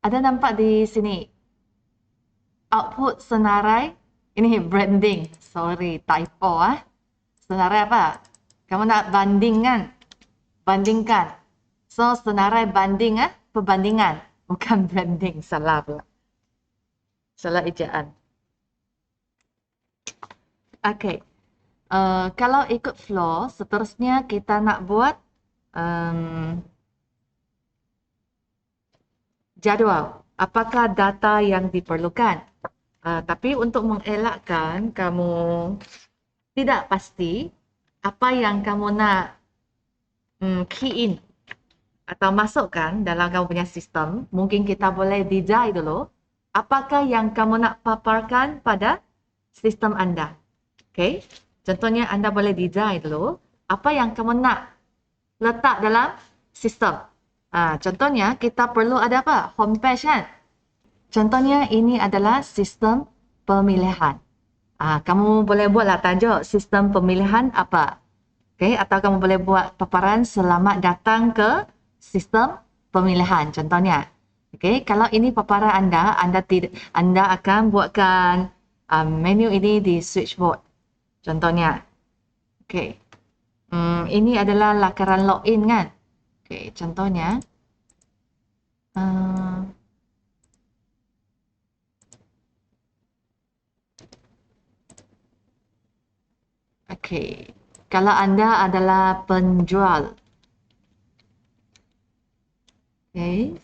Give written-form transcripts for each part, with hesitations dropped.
Ada nampak di sini. Output senarai. Ini branding. Sorry, typo ah. Senarai apa? Kamu nak bandingkan. Bandingkan. So, senarai banding ah, perbandingan. Bukan branding. Salah pula. Salah ejaan. Okay. Kalau ikut flow, seterusnya kita nak buat jadual. Apakah data yang diperlukan? Tapi untuk mengelakkan kamu tidak pasti apa yang kamu nak key in atau masukkan dalam kamu punya sistem, mungkin kita boleh design dulu apakah yang kamu nak paparkan pada sistem anda. Okay? Contohnya anda boleh design dulu apa yang kamu nak letak dalam sistem. Contohnya kita perlu ada apa? Homepage kan? Contohnya ini adalah sistem pemilihan. Kamu boleh buatlah tajuk sistem pemilihan apa. Okay? Atau kamu boleh buat paparan selamat datang ke sistem pemilihan. Contohnya. Okay? Kalau ini paparan anda akan buatkan menu ini di switchboard. Contohnya. Okay. Ini adalah lakaran login kan. Okay. Contohnya. Okey, kalau anda adalah penjual. Okey,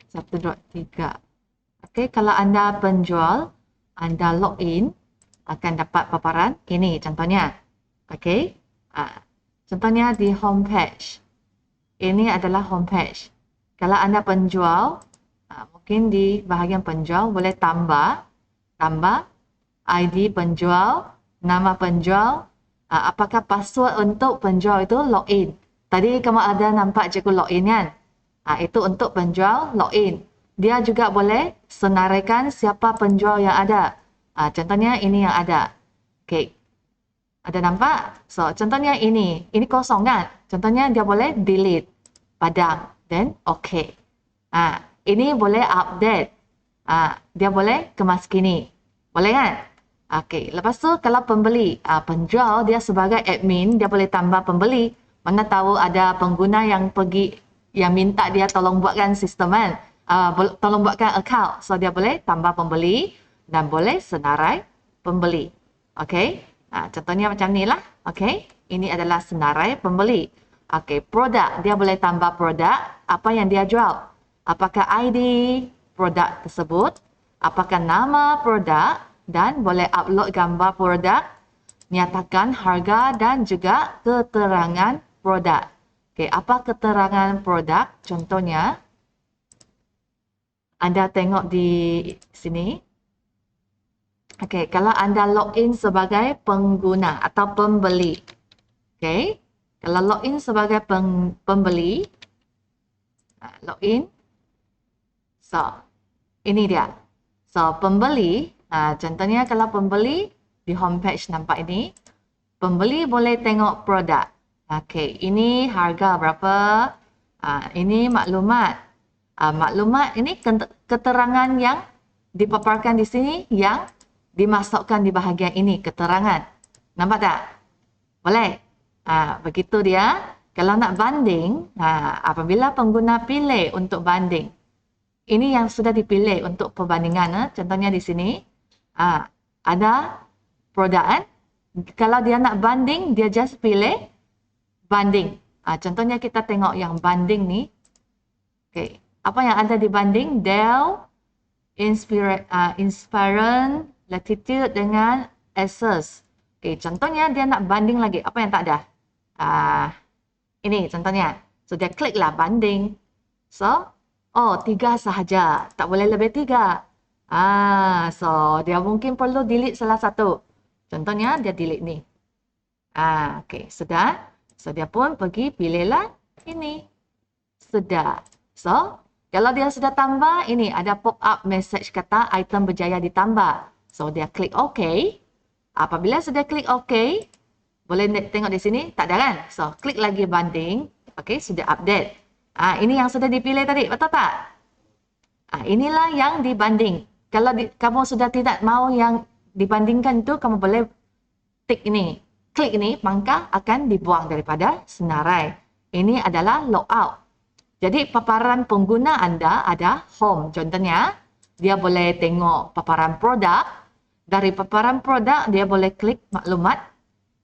1.3. Okey, kalau anda penjual, anda login akan dapat paparan ini contohnya. Okey. Contohnya di homepage. Ini adalah homepage. Kalau anda penjual, mungkin di bahagian penjual boleh tambah ID penjual, nama penjual, apakah password untuk penjual itu login. Tadi kamu ada nampak cikgu login kan? Itu untuk penjual login. Dia juga boleh senaraikan siapa penjual yang ada. Contohnya ini yang ada. Okey. Ada nampak? So, contohnya ini kosong kan? Contohnya dia boleh delete, padam, then okey. Ini boleh update. Dia boleh kemas kini. Boleh kan? Okey, lepas tu kalau pembeli, penjual dia sebagai admin, dia boleh tambah pembeli. Mana tahu ada pengguna yang minta dia tolong buatkan sistem kan? Tolong buatkan account. So dia boleh tambah pembeli dan boleh senarai pembeli. Okey? Contohnya macam ni lah. Okey? Ini adalah senarai pembeli. Okey, produk, dia boleh tambah produk apa yang dia jual. Apakah ID produk tersebut? Apakah nama produk? Dan boleh upload gambar produk, nyatakan harga dan juga keterangan produk. Okey, apa keterangan produk? Contohnya, anda tengok di sini. Okey, kalau anda login sebagai pengguna atau pembeli. Okey, kalau login sebagai pembeli, login. So, ini dia. So, pembeli. Contohnya kalau pembeli di homepage nampak ini, pembeli boleh tengok produk. Okey, ini harga berapa? Ini maklumat. Maklumat ini keterangan yang dipaparkan di sini yang dimasukkan di bahagian ini, keterangan. Nampak tak? Boleh? Begitu dia. Kalau nak banding, apabila pengguna pilih untuk banding, ini yang sudah dipilih untuk perbandingan. Contohnya di sini. Ada produk kan? Kalau dia nak banding, dia just pilih banding. Contohnya kita tengok yang banding ni. Okay. Apa yang ada di banding? Dell, Inspiron, Latitude dengan Asus. Okay. Contohnya dia nak banding lagi. Apa yang tak ada? Ini contohnya. So dia klik lah banding. So, 3 sahaja. Tak boleh lebih 3. So dia mungkin perlu delete salah satu. Contohnya dia delete ni. Okey, sudah. So dia pun pergi pilihlah ini. Sudah. So, kalau dia sudah tambah, ini ada pop up message kata item berjaya ditambah. So dia klik OK. Apabila sudah klik OK, boleh tengok di sini, tak ada kan? So klik lagi banding. Okey, sudah update. Ini yang sudah dipilih tadi, betul tak? Inilah yang dibanding. Kalau kamu sudah tidak mau yang dibandingkan itu, kamu boleh tik ini. Klik ini, maka akan dibuang daripada senarai. Ini adalah logout. Jadi paparan pengguna anda ada home. Contohnya, dia boleh tengok paparan produk. Dari paparan produk, dia boleh klik maklumat.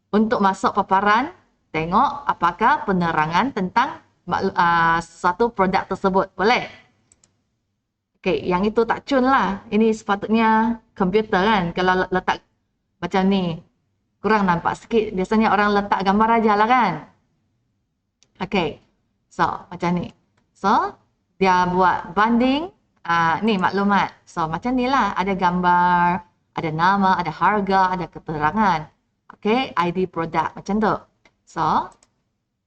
Untuk masuk paparan, tengok apakah penerangan tentang satu produk tersebut. Boleh? Okey, yang itu tak cun lah. Ini sepatutnya komputer kan. Kalau letak macam ni, kurang nampak sikit. Biasanya orang letak gambar aja lah kan. Okey, so macam ni. So, dia buat banding, ni maklumat. So, macam ni lah. Ada gambar, ada nama, ada harga, ada keterangan. Okey, ID produk. Macam tu. So,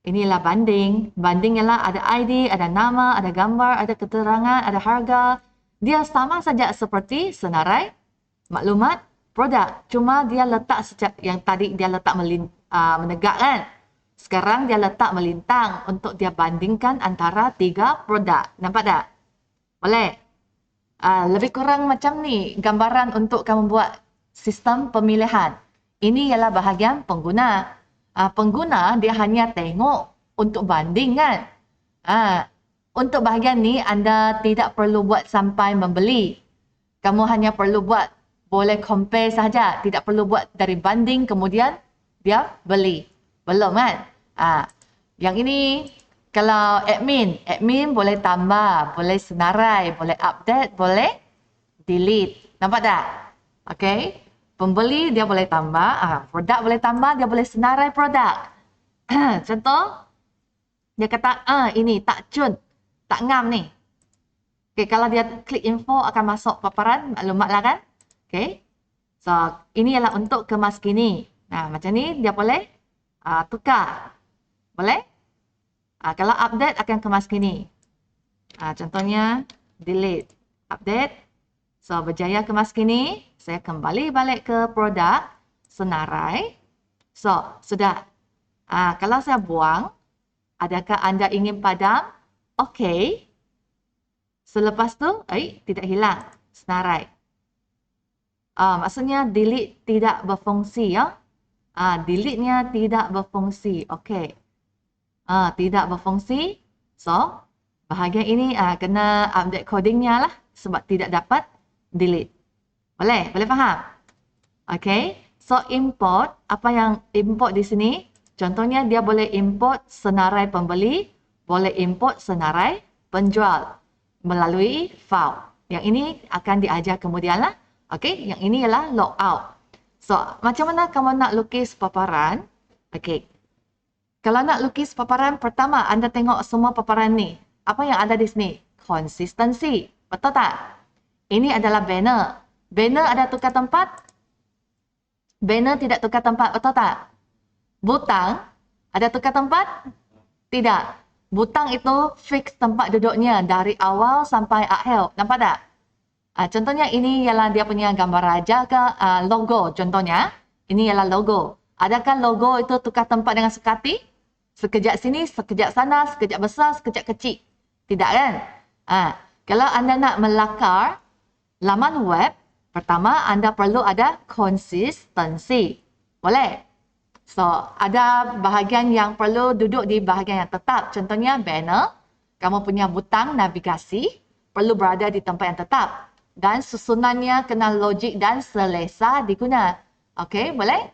inilah banding. Banding ialah ada ID, ada nama, ada gambar, ada keterangan, ada harga. Dia sama saja seperti senarai maklumat produk. Cuma dia letak sejak yang tadi dia letak menegak kan. Sekarang dia letak melintang untuk dia bandingkan antara 3 produk. Nampak tak? Boleh? Lebih kurang macam ni gambaran untuk kamu buat sistem pemilihan. Ini ialah bahagian pengguna. Pengguna dia hanya tengok untuk banding kan. Untuk bahagian ni anda tidak perlu buat sampai membeli. Kamu hanya perlu buat boleh compare saja. Tidak perlu buat dari banding kemudian dia beli. Belum kan? Yang ini kalau admin boleh tambah, boleh senarai, boleh update, boleh delete. Nampak tak? Okey. Pembeli dia boleh tambah, produk boleh tambah, dia boleh senarai produk. Contoh, dia kata, ini tak cun, tak ngam ni. Okey, kalau dia klik info akan masuk paparan maklumat lah kan? Okey. So, ini ialah untuk kemas kini. Nah, macam ni dia boleh tukar. Boleh? Kalau update akan kemas kini. Contohnya delete, update. So berjaya kemas kini, saya kembali balik ke produk, senarai. So sudah. Kalau saya buang, adakah anda ingin padam? Okey. Selepas tu, tidak hilang senarai. Maksudnya delete tidak berfungsi ya. Delete-nya tidak berfungsi. Okey. Tidak berfungsi. So, bahagian ini kena update codingnya lah sebab tidak dapat delete. Boleh? Boleh faham? Okay. So, import. Apa yang import di sini? Contohnya dia boleh import senarai pembeli, boleh import senarai penjual melalui file. Yang ini akan diajar kemudian lah. Okay. Yang ini ialah logout. So, macam mana kamu nak lukis paparan? Okay. Kalau nak lukis paparan pertama, anda tengok semua paparan ni. Apa yang ada di sini? Konsistensi. Betul tak? Ini adalah banner. Banner ada tukar tempat? Banner tidak tukar tempat. Betul tak? Butang ada tukar tempat? Tidak. Butang itu fix tempat duduknya dari awal sampai akhir. Nampak tak? Contohnya ini ialah dia punya gambar raja ke logo. Contohnya, ini ialah logo. Adakah logo itu tukar tempat dengan sukati? Sekejap sini, sekejap sana, sekejap besar, sekejap kecil. Tidak kan? Kalau anda nak melakar laman web, pertama anda perlu ada konsistensi. Boleh? So, ada bahagian yang perlu duduk di bahagian yang tetap. Contohnya banner, kamu punya butang navigasi perlu berada di tempat yang tetap. Dan susunannya kena logik dan selesa diguna. Okey, boleh?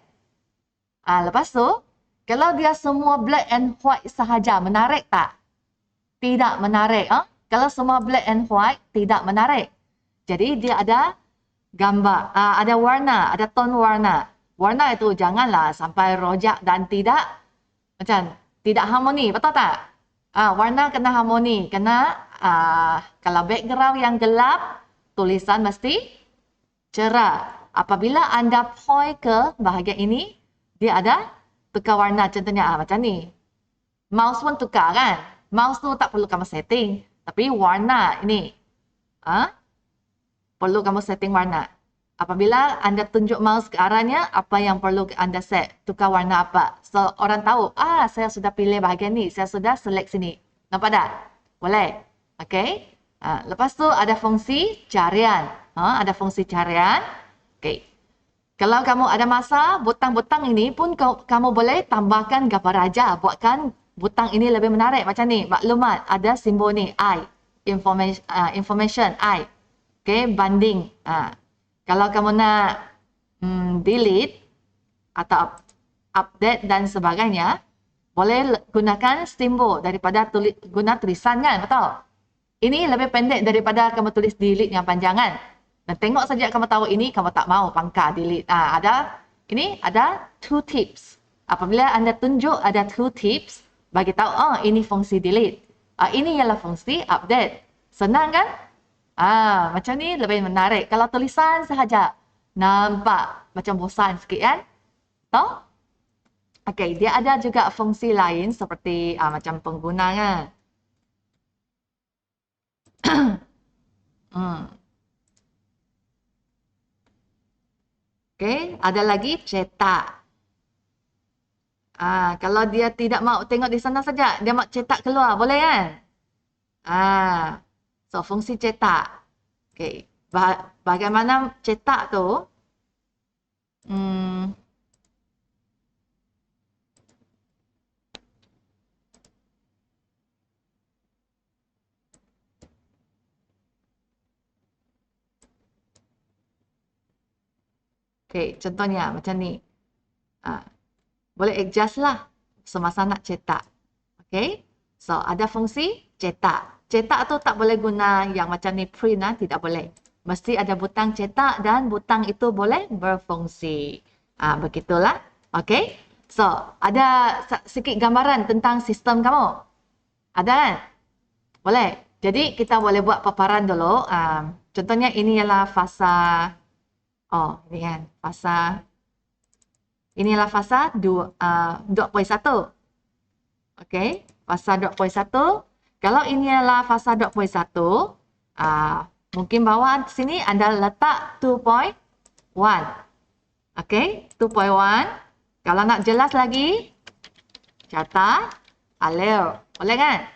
Lepas tu, kalau dia semua black and white sahaja, menarik tak? Tidak menarik. Kalau semua black and white, tidak menarik. Jadi dia ada gambar, ada warna, ada tone warna. Warna itu janganlah sampai rojak dan tidak harmoni. Betul tak? Warna kena harmoni. Kena, kalau background yang gelap, tulisan mesti cerah. Apabila anda point ke bahagian ini, dia ada tukar warna. Contohnya macam ni. Mouse pun tukar kan? Mouse tu tak perlu kamu setting. Tapi warna ini. Perlu kamu setting warna. Apabila anda tunjuk mouse ke arahnya, apa yang perlu anda set? Tukar warna apa? So, orang tahu, saya sudah pilih bahagian ni. Saya sudah select sini. Nampak tak? Boleh? Okay? Lepas tu ada fungsi carian. Ada fungsi carian. Okey. Kalau kamu ada masa, butang-butang ini pun kamu boleh tambahkan gambar raja. Buatkan butang ini lebih menarik. Macam ni, maklumat. Ada simbol ni, I. Information, I. Okay, banding. Kalau kamu nak delete atau update dan sebagainya, boleh gunakan simbol daripada guna tulisan kan, betul? Ini lebih pendek daripada kamu tulis delete yang panjangan. Dan tengok saja kamu tahu ini, kamu tak mau pangkal delete. Ini ada 2 tips. Apabila anda tunjuk ada 2 tips, bagi tahu, ini fungsi delete. Ini ialah fungsi update. Senang kan? Macam ni lebih menarik. Kalau tulisan sahaja, nampak macam bosan sikit kan? Tahu? Okey, dia ada juga fungsi lain seperti macam pengguna kan? Okey, ada lagi cetak. Kalau dia tidak mau tengok di sana saja, dia mau cetak keluar, boleh kan? So fungsi cetak. Okey, bagaimana cetak tu? Okey, contohnya macam ni. Boleh adjust lah semasa nak cetak. Okey. So, ada fungsi cetak. Cetak tu tak boleh guna yang macam ni print, tidak boleh. Mesti ada butang cetak dan butang itu boleh berfungsi. Begitulah. Okey. So, ada sikit gambaran tentang sistem kamu. Ada kan? Boleh. Jadi, kita boleh buat paparan dulu. Contohnya ini ialah fasa. Ini kan. Fasa. Inilah fasa 2.1. Okey, fasa 2.1. Kalau ini adalah fasa 2.1, mungkin bawah sini anda letak 2.1. Okey, 2.1. Kalau nak jelas lagi, catat alert. Boleh kan?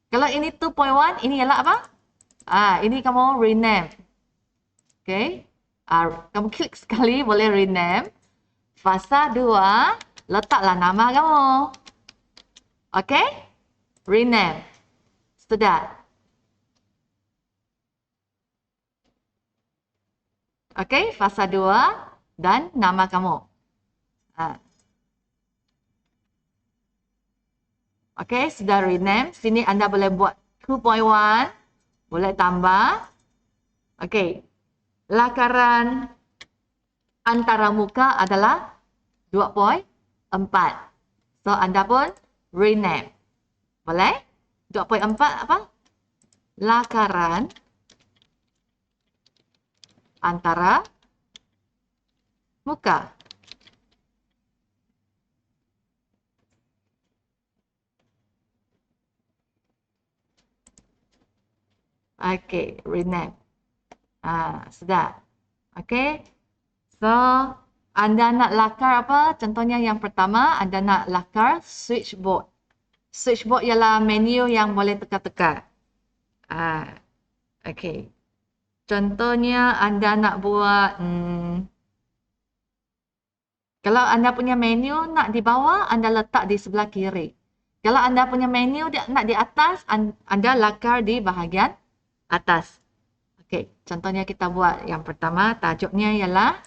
Kalau ini 2.1, ini ialah apa? Ini kamu rename. Okey. Kamu klik sekali boleh rename. Fasa 2, letaklah nama kamu. Okey? Rename. Sudah. Okey, fasa 2 dan nama kamu. Okey, sudah rename. Sini anda boleh buat 2.1. Boleh tambah. Okey. Lakaran antara muka adalah 2.4. So, anda pun rename. Boleh? 2.4 apa? Lakaran antara muka. Okey, rename. Sudah. Okey. So, anda nak lakar apa? Contohnya yang pertama, anda nak lakar switchboard. Switchboard ialah menu yang boleh tekan-tekan. Okey. Contohnya anda nak buat, kalau anda punya menu nak di bawah, anda letak di sebelah kiri. Kalau anda punya menu nak di atas, anda lakar di bahagian atas. Okey, contohnya kita buat yang pertama, tajuknya ialah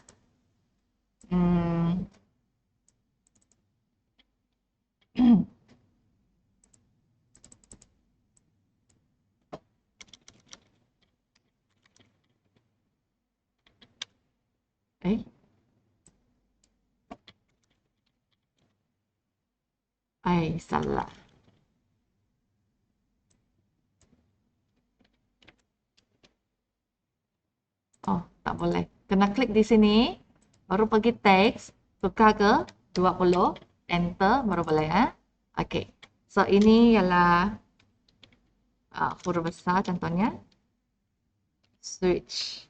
salah. Tak boleh. Kena klik di sini, baru pergi teks, tukar ke 20, enter, baru boleh. Okey. So, ini ialah huruf besar contohnya. Switch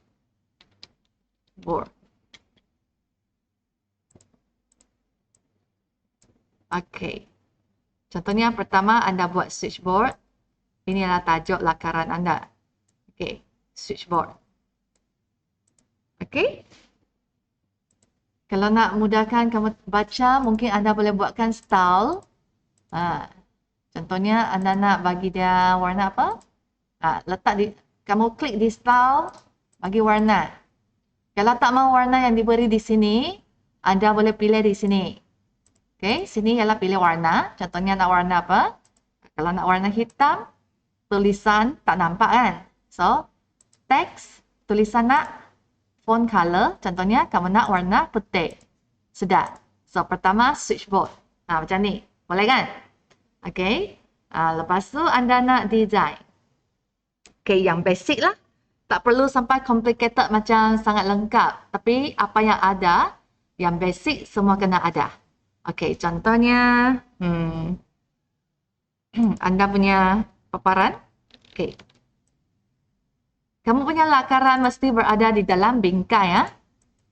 board. Okey. Contohnya pertama anda buat switchboard. Ini adalah tajuk lakaran anda. Okay, switchboard. Okay. Kalau nak mudahkan kamu baca, mungkin anda boleh buatkan style. Contohnya anda nak bagi dia warna apa? Letak di, kamu klik di style, bagi warna. Kalau tak mau warna yang diberi di sini, anda boleh pilih di sini. Okay, sini ialah pilih warna. Contohnya nak warna apa? Kalau nak warna hitam, tulisan tak nampak kan? So, teks, tulisan nak font color. Contohnya kamu nak warna putih. Sudah. So, pertama switchboard. Macam ni. Boleh kan? Okay. Lepas tu anda nak design. Okay, yang basic lah. Tak perlu sampai complicated macam sangat lengkap. Tapi apa yang ada, yang basic semua kena ada. Okay, contohnya anda punya paparan. Okay. Kamu punya lakaran mesti berada di dalam bingkai ya.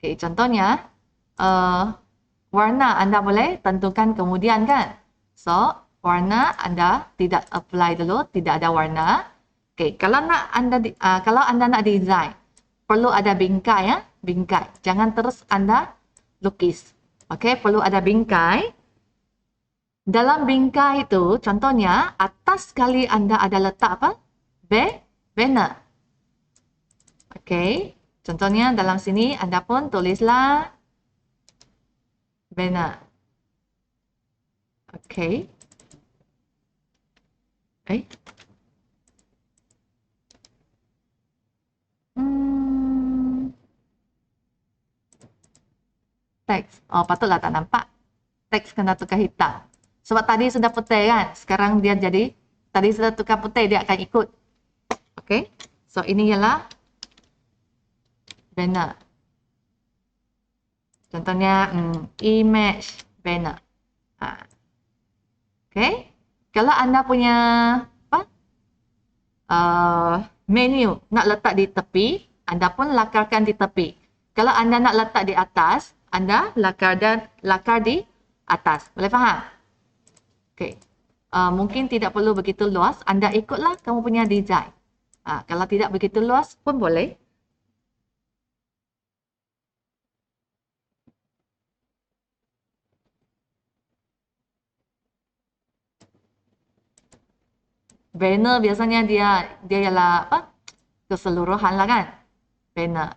Okay, contohnya warna anda boleh tentukan kemudian kan. So, warna anda tidak apply dulu, tidak ada warna. Okay, kalau anda nak design, perlu ada bingkai ya, bingkai. Jangan terus anda lukis. Okay, perlu ada bingkai. Dalam bingkai itu, contohnya atas sekali anda ada letak apa? Banner. Okay, contohnya dalam sini anda pun tulislah banner. Okay. Teks. Oh, patutlah tak nampak. Teks kena tukar hitam. Sebab tadi sudah putih kan. Sekarang dia jadi, tadi sudah tukar putih, dia akan ikut. Okay. So, ini ialah banner. Contohnya, image banner. Okay. Kalau anda punya menu nak letak di tepi, anda pun lakarkan di tepi. Kalau anda nak letak di atas, anda lakar di atas. Boleh faham? Okay. Mungkin tidak perlu begitu luas. Anda ikutlah kamu punya design. Kalau tidak begitu luas pun boleh. Banner biasanya dia ialah apa? Keseluruhan lah kan? Banner.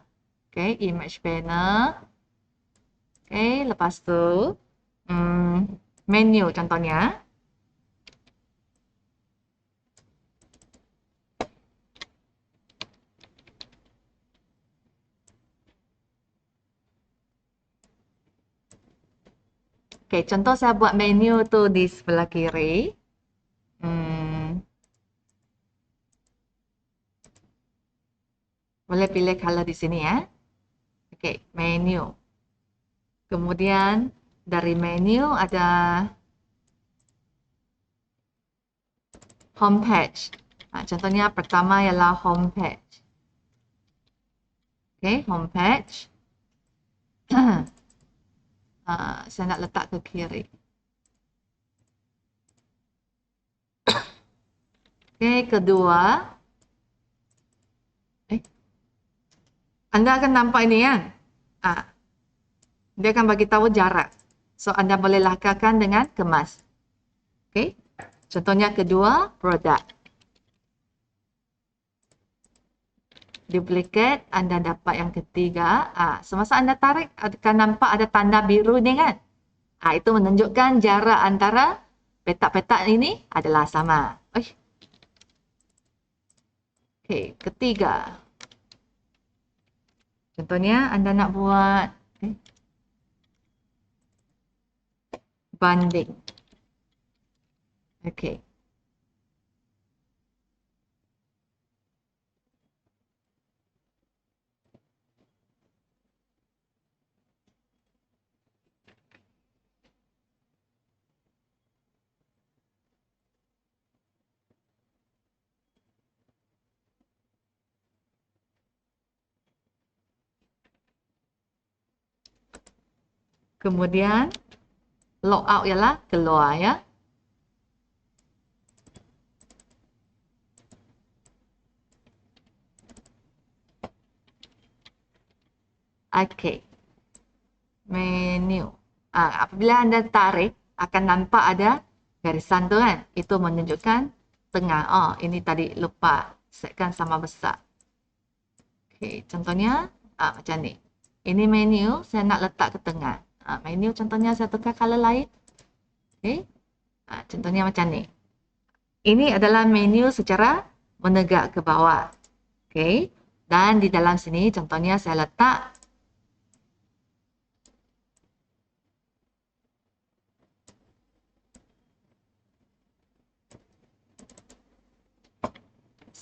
Okay, image banner. Okay, lepas tu menu contohnya. Okay, contoh saya buat menu tu di sebelah kiri. Boleh pilih color di sini ya. Okay, menu. Kemudian dari menu ada homepage. Contohnya pertama ialah homepage. Okay, homepage. Saya nak letak ke kiri. Okay, kedua. Anda akan nampak ini kan? Dia akan bagi tahu jarak. So, anda boleh lakarkan dengan kemas. Okay. Contohnya kedua, produk. Duplicate, anda dapat yang ketiga. Semasa anda tarik, akan nampak ada tanda biru ni kan? Itu menunjukkan jarak antara petak-petak ini adalah sama. Okay, ketiga. Contohnya anda nak buat banding. Okay. Kemudian logout ialah keluar ya. Okey. Menu. Apabila anda tarik, akan nampak ada garisan tu kan. Itu menunjukkan tengah. Oh, ini tadi lupa setkan sama besar. Okey, contohnya macam ni. Ini menu, saya nak letak ke tengah. Menu contohnya saya tukar color lain. Okey. Contohnya macam ni. Ini adalah menu secara menegak ke bawah. Okey. Dan di dalam sini contohnya saya letak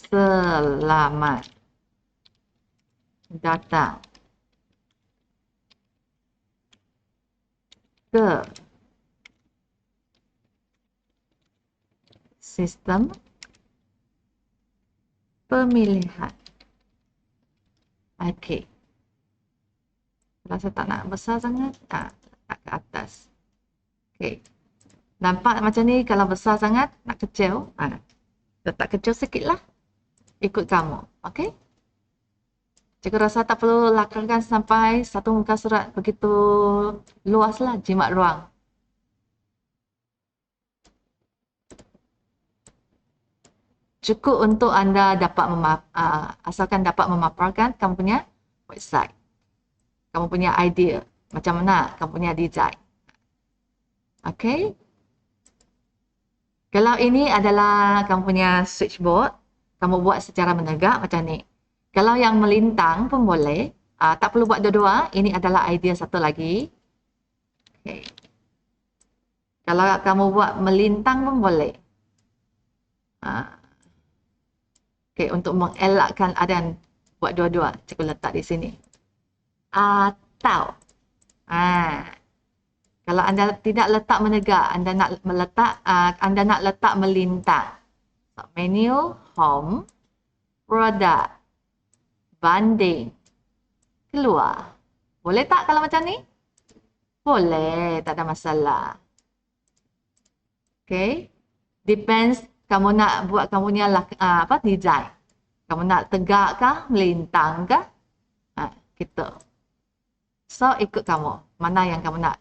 selamat datang ke sistem pemilihan. Okey. Kalau saya tak nak besar sangat, letak ke atas. Okey. Nampak macam ni kalau besar sangat, nak kecil. Letak kecil sikit lah. Ikut kamu. Okey. Cikgu rasa tak perlu lakarkan sampai satu muka surat begitu luas lah, jimat ruang. Cukup untuk anda dapat asalkan dapat memaparkan kamu punya website. Kamu punya idea. Macam mana kamu punya design. Okey. Kalau ini adalah kamu punya switchboard, kamu buat secara menegak macam ni. Kalau yang melintang pun boleh. Tak perlu buat dua-dua. Ini adalah idea satu lagi. Okay. Kalau kamu buat melintang pun boleh. Okay, untuk mengelakkan adan buat dua-dua. Cikgu letak di sini. Atau. Kalau anda tidak letak menegak, anda nak letak melintang. So, menu, home, product, banding, keluar. Boleh tak kalau macam ni? Boleh, tak ada masalah. Okay. Depends kamu nak buat kamu punya design. Kamu nak tegak kah, melintang kah? Gitu. So, ikut kamu. Mana yang kamu nak.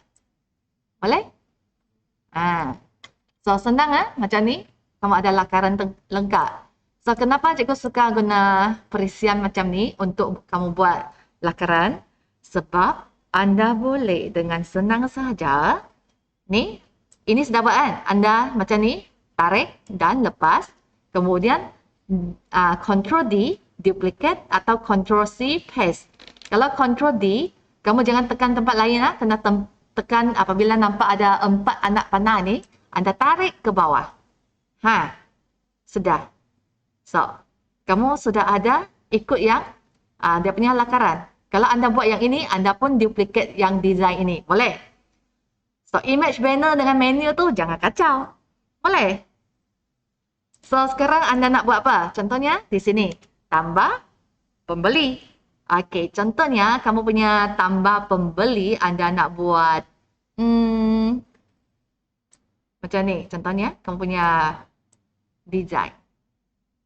Boleh? So, senang macam ni. Kamu ada lakaran lengkap. So, kenapa cikgu suka guna perisian macam ni untuk kamu buat lakaran? Sebab anda boleh dengan senang sahaja. Ni, ini sudah buat kan? Anda macam ni, tarik dan lepas. Kemudian, Ctrl D, duplicate atau Ctrl C, paste. Kalau Ctrl D, kamu jangan tekan tempat lain. Kena tekan apabila nampak ada 4 anak panah ni. Anda tarik ke bawah. Sudah. So, kamu sudah ada ikut yang dia punya lakaran. Kalau anda buat yang ini, anda pun duplicate yang design ini. Boleh? So, image banner dengan menu tu jangan kacau. Boleh? So, sekarang anda nak buat apa? Contohnya di sini. Tambah pembeli. Okey, contohnya kamu punya tambah pembeli anda nak buat macam ni. Contohnya kamu punya design.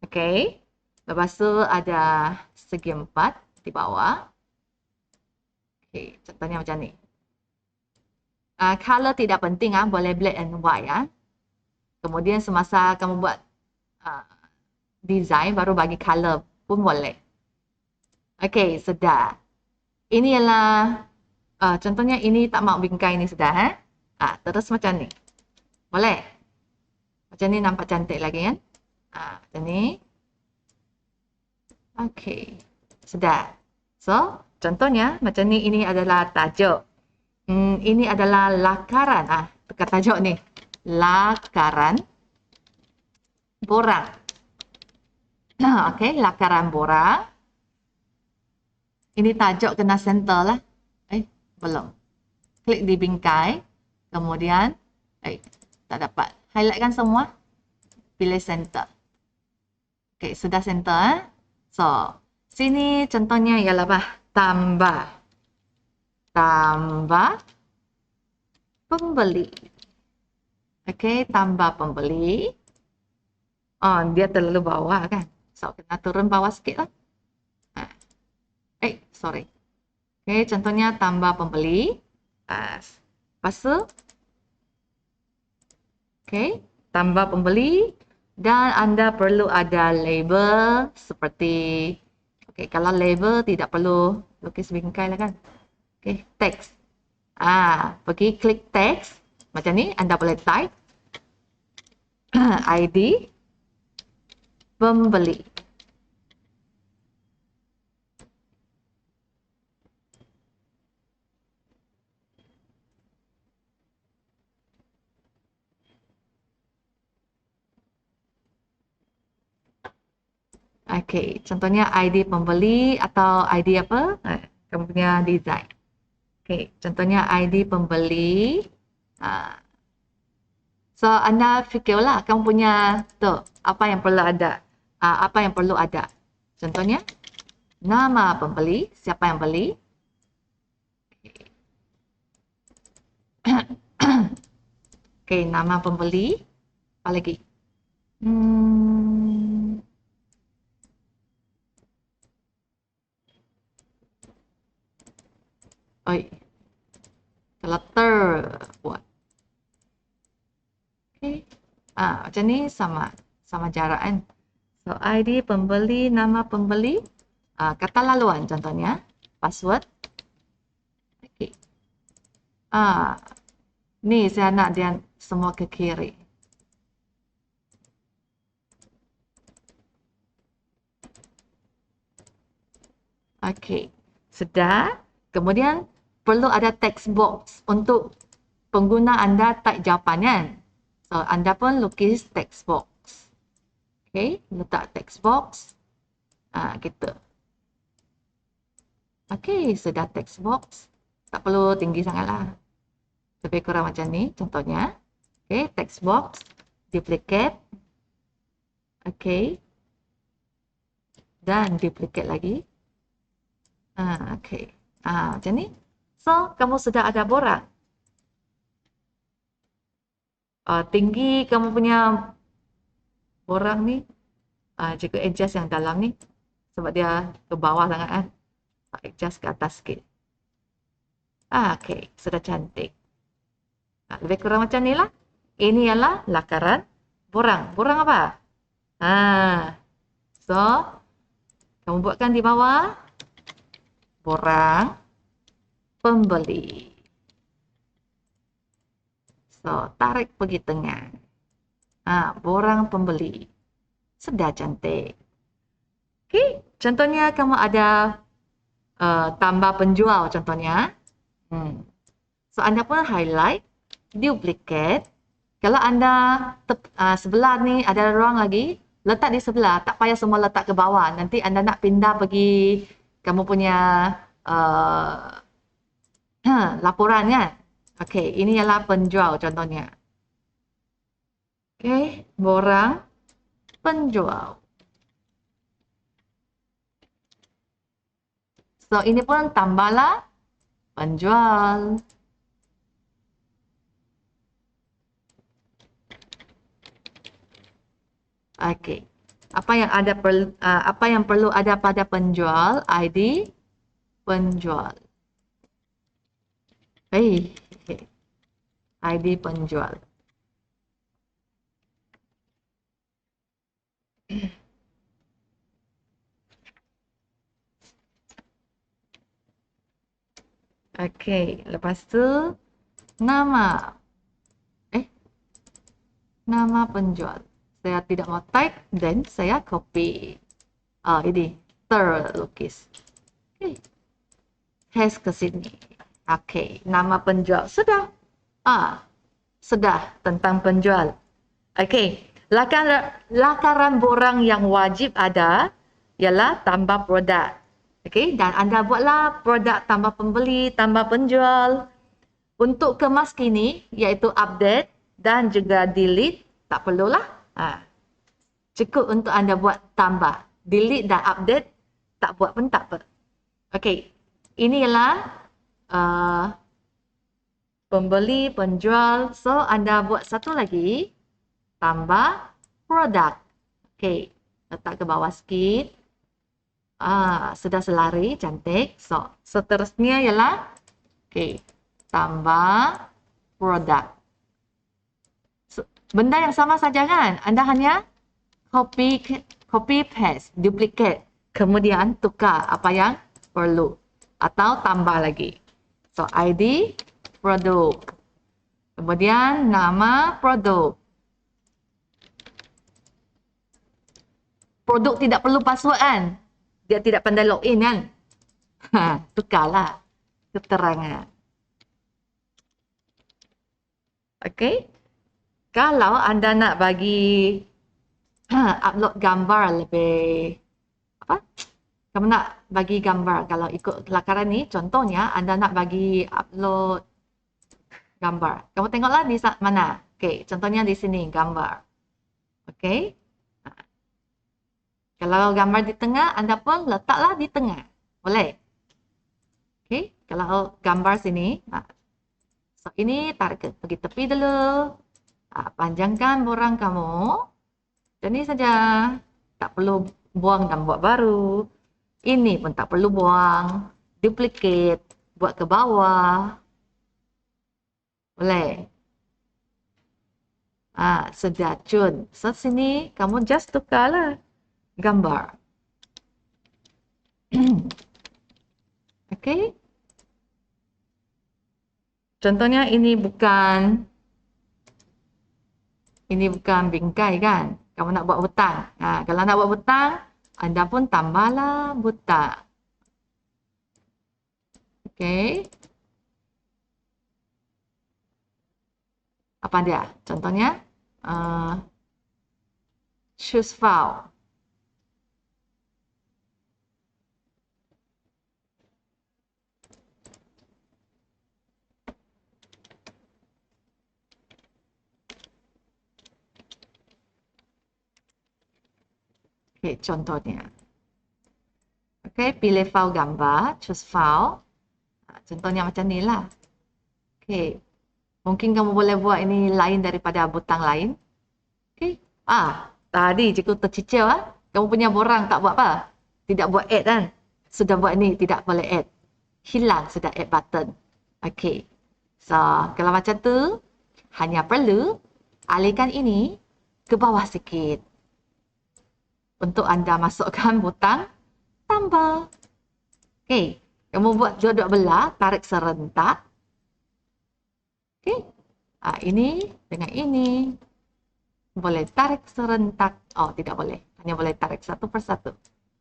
Okey. Lepas tu ada segi 4 di bawah. Okey, contohnya macam ni. Color tidak penting boleh black and white Kemudian semasa kamu buat design baru bagi color pun boleh. Okey, sudah. Ini ialah contohnya ini tak mau bingkai ni sudah terus macam ni. Boleh? Macam ni nampak cantik lagi kan? Macam ni. Okey. Sudah. So, contohnya macam ni, ini adalah tajuk. Ini adalah lakaran. Tekan tajuk ni. Lakaran borang. Okey, lakaran borang. Ini tajuk kena center lah. Belum. Klik di bingkai. Kemudian, tak dapat. Highlightkan semua. Pilih center. Okey, sudah center. So, sini contohnya ialah apa? Tambah. Tambah pembeli. Okey, tambah pembeli. Dia terlalu bawah kan? So, kena turun bawah sikit lah. Sorry. Okey, contohnya tambah pembeli. Lepas tu, okey, tambah pembeli dan anda perlu ada label seperti, okey, kalau label tidak perlu lukis bingkai lah kan. Okey, teks. Pergi klik teks. Macam ni, anda boleh type ID pembeli. Okey, contohnya ID pembeli atau ID apa? Kamu punya design. Okey, contohnya ID pembeli. So, anda fikirlah kamu punya tu, apa yang perlu ada. Apa yang perlu ada. Contohnya, nama pembeli, siapa yang beli. Okey, nama pembeli. Apa lagi? Oi, kalau terbuat. Okey. Macam ni sama jarak kan. So, ID pembeli, nama pembeli, kata laluan contohnya, password. Okey. Ni saya nak dia semua ke kiri. Okey. Sudah. Kemudian perlu ada text box untuk pengguna anda type jawapan kan. So, anda pun lukis text box. Okey, letak text box. Gitu. Okey, sudah text box. Tak perlu tinggi sangatlah. Lebih kurang macam ni contohnya. Okey, text box. Duplicate. Okey. Dan duplicate lagi. Okey. Macam ni. So, kamu sudah ada borang. Tinggi kamu punya borang ni. Juga adjust yang dalam ni. Sebab dia ke bawah sangat kan. Adjust ke atas sikit. Okey. Sudah cantik. Lebih kurang macam ni lah. Ini ialah lakaran borang. Borang apa? So, kamu buatkan di bawah. Borang pembeli. So, tarik pergi tengah. Borang pembeli. Sudah cantik. Okey, contohnya kamu ada tambah penjual contohnya. So, anda pun highlight, duplicate. Kalau anda sebelah ni ada ruang lagi, letak di sebelah. Tak payah semua letak ke bawah. Nanti anda nak pindah pergi kamu punya laporan kan. Okey, ini ialah penjual contohnya. Okey, borang penjual. So, ini pun tambahlah penjual. Okey. Apa yang perlu ada pada penjual? ID penjual. ID penjual. Okey, lepas tu nama. Nama penjual. Saya tidak mau type dan saya copy. Ini terlukis. Okey. Has ke sini. Okey, nama penjual sudah. Sudah tentang penjual. Okey, lakaran borang yang wajib ada ialah tambah produk. Okey, dan anda buatlah produk tambah pembeli, tambah penjual. Untuk kemas kini iaitu update dan juga delete, tak perlulah. Cukup untuk anda buat tambah. Delete dan update, tak buat pun tak apa. Okey, ini ialah pembeli, penjual. So, anda buat satu lagi. Tambah produk. Okey, letak ke bawah sikit. Sudah selari, cantik. So, seterusnya ialah tambah produk. Benda yang sama saja kan? Anda hanya copy paste, duplicate. Kemudian tukar apa yang perlu atau tambah lagi. So, ID produk. Kemudian nama produk. Produk tidak perlu password kan? Dia tidak pandai login kan? Tukarlah keterangan. Okey. Kalau anda nak bagi upload gambar lebih apa? Kamu nak bagi gambar kalau ikut lakaran ni, contohnya anda nak bagi upload gambar. Kamu tengoklah di mana. Okey, contohnya di sini gambar. Okey. Kalau gambar di tengah, anda pun letaklah di tengah. Boleh? Okey, kalau gambar sini, so ini tarik pergi tepi dulu. Panjangkan borang kamu. Dan ini saja. Tak perlu buang dan buat baru. Ini pun tak perlu buang. Duplicate. Buat ke bawah. Boleh? Sudah cun. So, sini kamu just tukarlah gambar. Okey. Contohnya ini bukan bingkai kan? Kamu nak buat butang. Kalau nak buat butang, anda pun tambahlah butang. Okey. Apa dia? Contohnya, choose file. Okey, contohnya. Okey, pilih file gambar, choose file. Contohnya macam ni lah. Okey. Mungkin kamu boleh buat ini lain daripada butang lain. Okey. Tadi cikgu tercicil Kamu punya borang tak buat apa? Tidak buat add kan? Sudah buat ni tidak boleh add. Hilang sudah add button. Okey. So, kalau macam tu hanya perlu alihkan ini ke bawah sikit. Untuk anda masukkan butang tambah. Okey. Kamu buat dua-dua belah, tarik serentak. Okey. Ini dengan ini. Boleh tarik serentak. Oh, tidak boleh. Hanya boleh tarik satu persatu.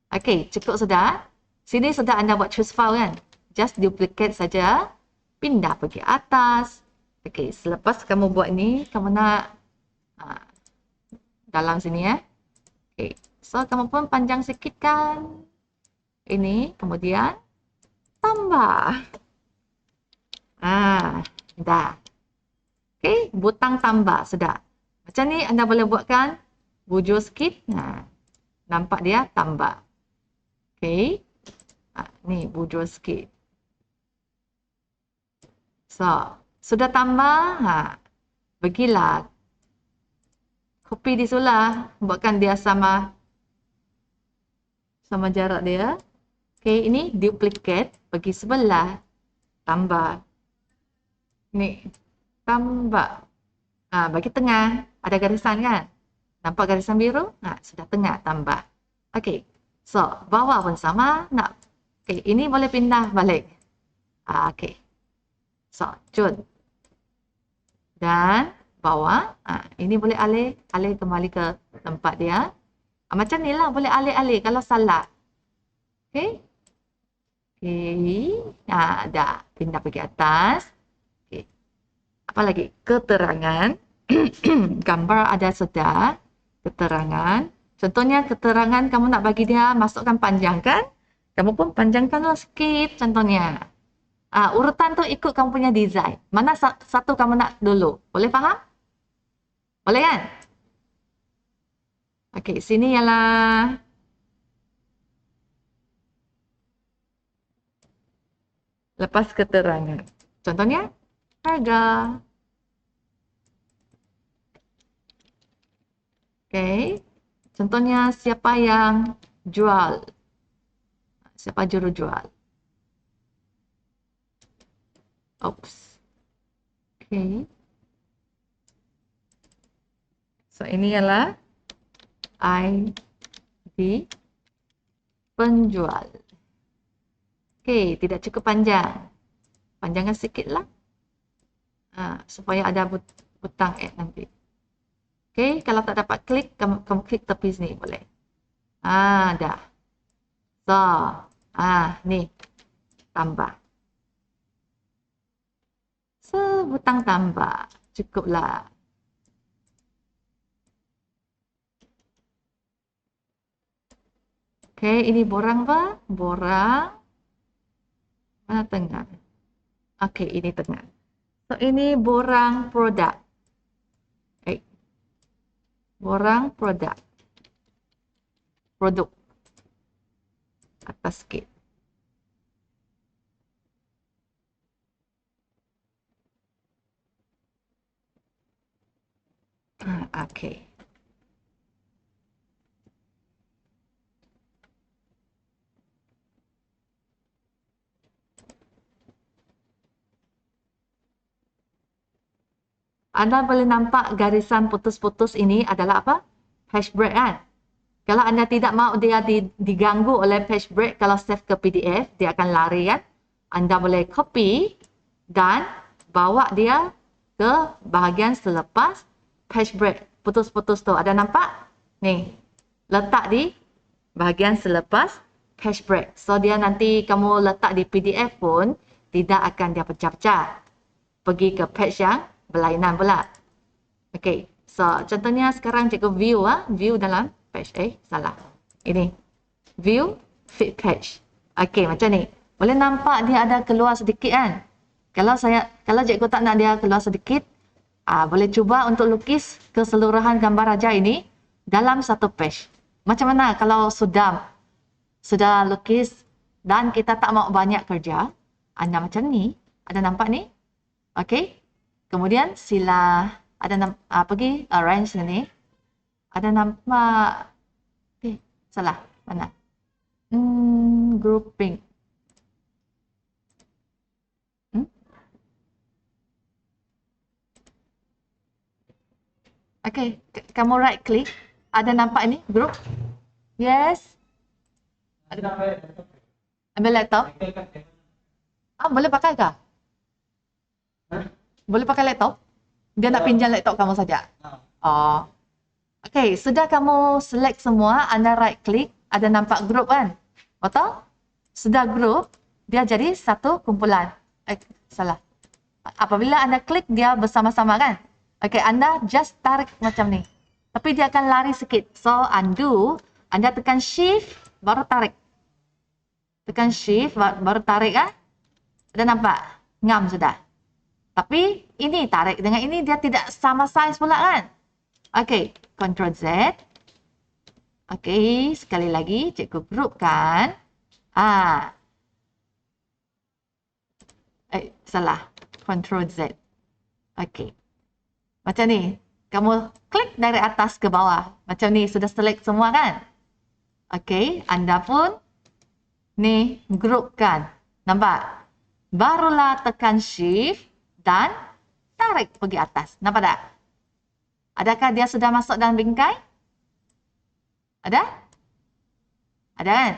Okey, cukup sudah. Sini sudah anda buat choose file kan? Just duplicate saja. Pindah pergi atas. Okey, selepas kamu buat ni, kamu nak dalam sini ya. Okey. So, kamu pun panjang sikit kan. Ini, kemudian tambah. Dah. Okey, butang tambah. Sudah. Macam ni anda boleh buatkan bujur sikit. Nampak dia tambah. Okey. Ni bujur sikit. So, sudah tambah. Bagilah. Copy di sebelah. Buatkan dia sama jarak dia. Okey, ini duplicate. Bagi sebelah. Tambah. Ni. Tambah. Bagi tengah. Ada garisan kan? Nampak garisan biru? Sudah tengah tambah. Okey. So, bawah pun sama. Okey, ini boleh pindah balik. Okey. So, cun. Dan bawah. Ini boleh alih kembali ke tempat dia. Macam ni lah. Boleh alih kalau salah. Okey. Okey. Dah. Pindah pergi atas. Okey. Apa lagi? Keterangan. Gambar ada sudah. Keterangan. Contohnya keterangan kamu nak bagi dia masukkan panjang kan? Kamu pun panjangkanlah sikit contohnya. Urutan tu ikut kamu punya design. Mana satu kamu nak dulu? Boleh faham? Boleh kan? Okey, sini ialah lepas keterangan. Contohnya harga. Okey. Contohnya siapa yang jual. Siapa juru jual? Oops. Okay. So, ini ialah ID penjual. Okay, tidak cukup panjang. Panjangkan sikitlah. Supaya ada butang add nanti. Okay, kalau tak dapat klik, kamu klik tepi sini boleh. Dah. So, ni tambah. Sebutang tambah. Cukuplah. Okay, ini borang apa? Borang. Mana tengah? Okay, ini tengah. So, ini borang produk. Borang produk. Produk. Atas sikit. Okay. Anda boleh nampak garisan putus-putus ini adalah apa? Page break kan? Kalau anda tidak mahu dia diganggu oleh page break, kalau save ke PDF, dia akan lari kan? Anda boleh copy dan bawa dia ke bahagian selepas page break. Putus-putus tu. Ada nampak? Ni. Letak di bahagian selepas page break. So, dia nanti kamu letak di PDF pun, tidak akan dia pecah-pecah. Pergi ke page yang berlainan pula. Okay. So, contohnya sekarang cikgu view view dalam page. Salah. Ini. View feed page. Okay, macam ni. Boleh nampak dia ada keluar sedikit kan? Kalau cikgu tak nak dia keluar sedikit, boleh cuba untuk lukis keseluruhan gambar raja ini dalam satu page. Macam mana kalau sudah lukis dan kita tak mau banyak kerja, anda macam ni. Ada nampak ni? Okay. Kemudian sila pergi arrange sini. Ada nampak salah mana? Grouping. Okay, kamu right click. Ada nampak ini group? Yes. Ambil laptop. Boleh pakai kah? Boleh pakai laptop? Dia nak pinjam laptop kamu saja. Okay, sudah kamu select semua, anda right click, ada nampak group kan? Betul? Sudah group, dia jadi satu kumpulan. Salah. Apabila anda klik, dia bersama-sama kan? Okay, anda just tarik macam ni. Tapi dia akan lari sikit. So, undo, anda tekan shift, baru tarik. Tekan shift, baru tarik kan? Ada nampak? Ngam sudah. Tapi ini tarik dengan ini dia tidak sama size pula kan? Okey, Ctrl Z. Okey, sekali lagi cikgu grupkan. Salah. Ctrl Z. Okey. Macam ni. Kamu klik dari atas ke bawah. Macam ni sudah select semua kan? Okey, anda pun ni grupkan. Nampak? Barulah tekan shift dan tarik pergi atas. Nampak tak? Adakah dia sudah masuk dalam bingkai? Ada? Ada kan?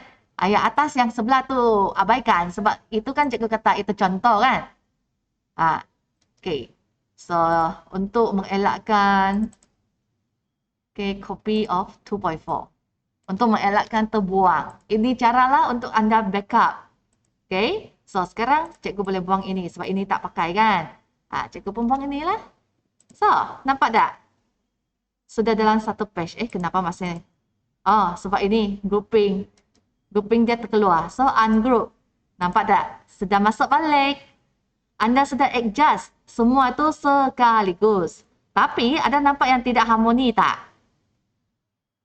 Yang atas yang sebelah tu abaikan. Sebab itu kan cikgu kata itu contoh kan? Okay. So, untuk mengelakkan copy of 2.4. Untuk mengelakkan terbuang. Ini caralah untuk anda backup. Okay. So, sekarang cikgu boleh buang ini. Sebab ini tak pakai kan? Cikgu pun buang inilah. So, nampak tak? Sudah dalam satu page. Kenapa masih? Sebab ini grouping. Grouping dia terkeluar. So, ungroup. Nampak tak? Sudah masuk balik. Anda sudah adjust. Semua itu sekaligus. Tapi, ada nampak yang tidak harmoni tak?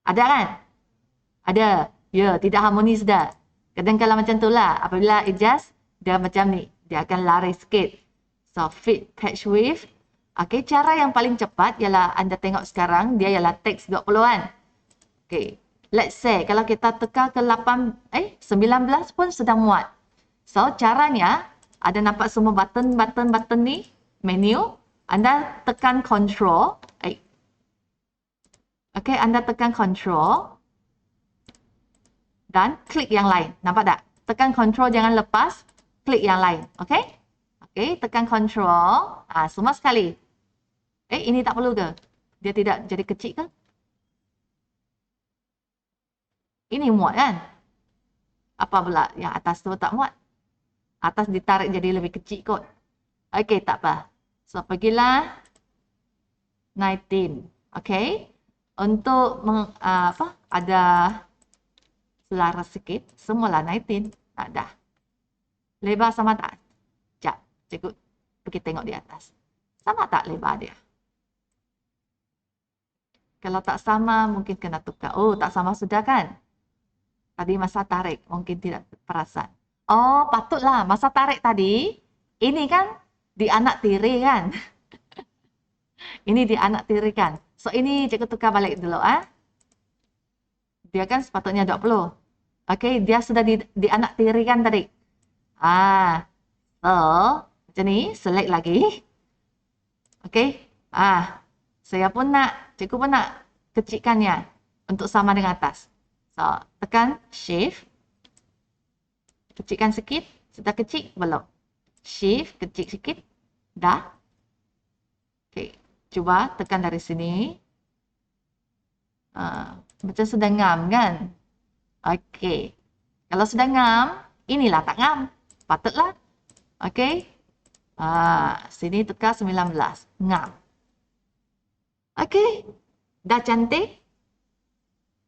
Ada kan? Ada. Ya, tidak harmoni sudah. Kadang-kadang macam itulah. Apabila adjust, dia macam ni. Dia akan lari sikit. So, fit page width. Okay, cara yang paling cepat ialah anda tengok sekarang, dia ialah teks 20 kan. Okay. let's say kalau kita tekan ke 19 pun sudah muat. So caranya ada nampak semua button ni menu, anda tekan control. Okey, anda tekan control dan klik yang lain. Nampak tak? Tekan control, jangan lepas, klik yang lain. Okey? Okey, tekan control. Semua sekali. Ini tak perlu ke? Dia tidak jadi kecil ke? Ini muat kan? Apa pula yang atas tu tak muat? Atas ditarik jadi lebih kecil kot. Okey, tak apa. So, pergilah 19. Okey? Untuk ada selaras sikit, semualah 19. Dah. Lebar sama tak? Sekejap, cikgu pergi tengok di atas. Sama tak lebar dia? Kalau tak sama, mungkin kena tukar. Oh, tak sama sudah kan? Tadi masa tarik, mungkin tidak perasan. Oh, patutlah. Masa tarik tadi, ini kan di anak tiri kan? Ini di anak tiri kan? So, ini cikgu tukar balik dulu. Dia kan sepatutnya 20. Okey, dia sudah di anak tiri kan tadi? So, macam ni, select lagi. Okey. Saya pun nak, cikgu pun nak kecilkannya untuk sama dengan atas. So, tekan shift. Kecilkan sikit. Sudah kecil? Belum. Shift, kecil sikit. Dah. Okey. Cuba tekan dari sini. Macam sudah ngam kan? Okey. Kalau sudah ngam, inilah tak ngam. Patutlah. Okey. Sini tekan 19. Ngam. Okey. Dah cantik.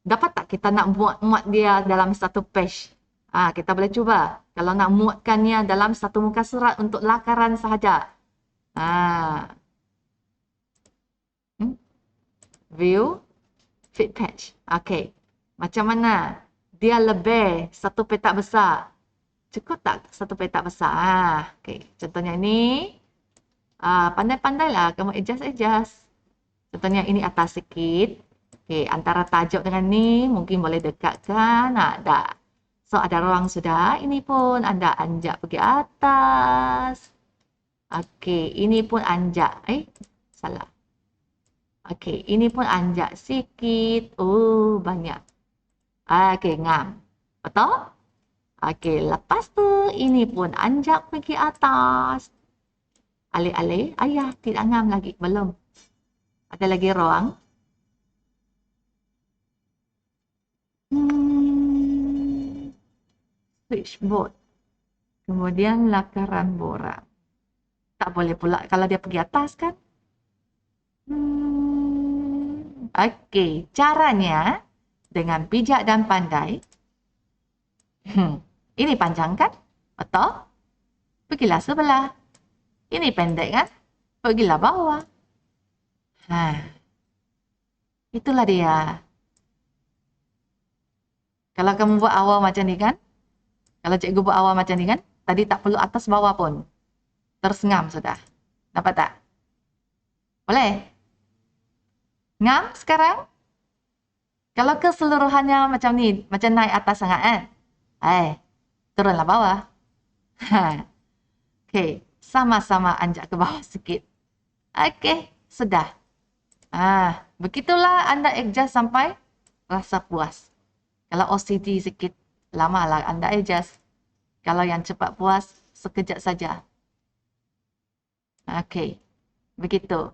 Dapat tak kita nak muat dia dalam satu page? Kita boleh cuba. Kalau nak muatkannya dalam satu muka surat untuk lakaran sahaja. View. Fit page. Okey. Macam mana? Dia lebih satu petak besar. Cukup tak satu petak besar? Okey. Contohnya ini. Pandai-pandailah kamu adjust. Contohnya ini atas sikit. Okey, antara tajuk dengan ni mungkin boleh dekatkan. Dah. So, ada ruang sudah. Ini pun anda anjak pergi atas. Okey, ini pun anjak. Salah. Okey, ini pun anjak sikit. Oh, banyak. Okey, ngam. Betul? Okey, lepas tu ini pun anjak pergi atas. Alih-alih. Ayah, tidak ngam lagi. Belum. Ada lagi ruang. Switchboard. Kemudian lakaran borang. Tak boleh pula kalau dia pergi atas kan? Okey, caranya dengan bijak dan pandai. Ini panjang kan? Betul? Pergilah sebelah. Ini pendek kan? Pergilah bawah. Itulah dia. Kalau kamu buat awal macam ni kan? Kalau cikgu buat awal macam ni kan? Tadi tak perlu atas bawah pun. Tersengam sudah. Dapat tak? Boleh? Ngam sekarang? Kalau keseluruhannya macam ni, macam naik atas sangat kan? Turunlah bawah. Okey, sama-sama anjak ke bawah sikit. Okey, sudah. Begitulah anda adjust sampai rasa puas. Kalau OCD sikit, lamalah anda adjust. Kalau yang cepat puas, sekejap saja. Okey, begitu.